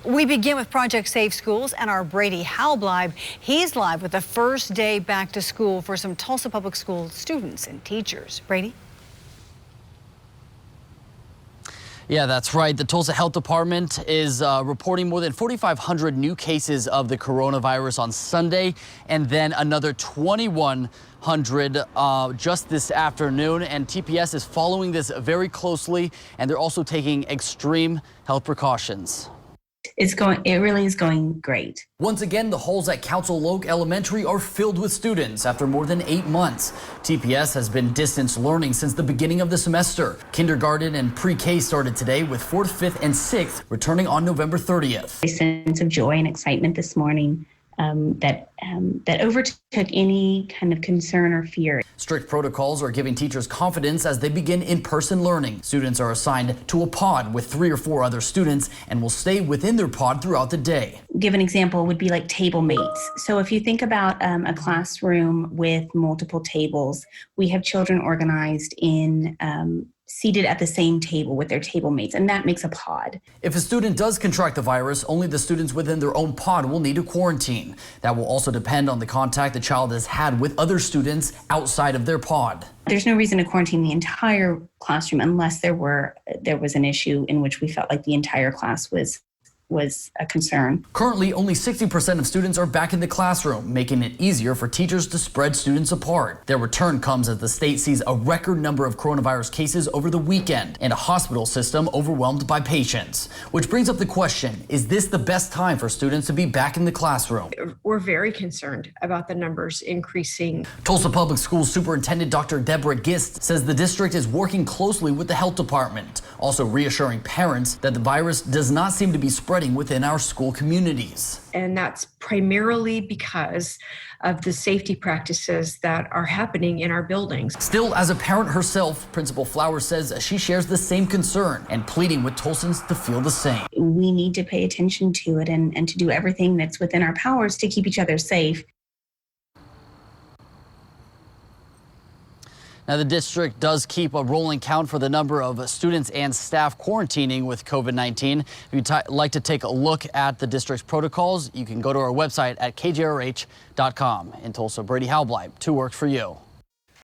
We begin with Project Safe Schools and our Brady Halbleib. He's live with the first day back to school for some Tulsa Public School students and teachers. Brady? Yeah, that's right. The Tulsa Health Department is reporting more than 4,500 new cases of the coronavirus on Sunday, and then another 2,100 just this afternoon. And TPS is following this very closely, and they're also taking extreme health precautions. It really is going great. Once again, the halls at Council Oak Elementary are filled with students after more than 8 months. TPS has been distance learning since the beginning of the semester. Kindergarten and pre-K started today, with 4th, 5th, and 6th returning on November 30th. A sense of joy and excitement this morning that overtook any kind of concern or fear. Strict protocols are giving teachers confidence as they begin in-person learning. Students are assigned to a pod with 3 or 4 other students and will stay within their pod throughout the day. Give an example would be like table mates. So if you think about a classroom with multiple tables, we have children organized in seated at the same table with their table mates, and that makes a pod. If a student does contract the virus, only the students within their own pod will need to quarantine. That will also depend on the contact the child has had with other students outside of their pod. There's no reason to quarantine the entire classroom unless there was an issue in which we felt like the entire class was a concern. Currently, only 60% of students are back in the classroom, making it easier for teachers to spread students apart. Their return comes as the state sees a record number of coronavirus cases over the weekend and a hospital system overwhelmed by patients. Which brings up the question, is this the best time for students to be back in the classroom? We're very concerned about the numbers increasing. Tulsa Public Schools Superintendent Dr. Deborah Gist says the district is working closely with the health department, also reassuring parents that the virus does not seem to be spreading within our school communities. And that's primarily because of the safety practices that are happening in our buildings. Still, as a parent herself, Principal Flowers says she shares the same concern and pleading with Tulsans to feel the same. We need to pay attention to it and to do everything that's within our powers to keep each other safe. Now, the district does keep a rolling count for the number of students and staff quarantining with COVID-19. If you'd like to take a look at the district's protocols, you can go to our website at kjrh.com. In Tulsa, Brady Halbleib, 2 Works for You.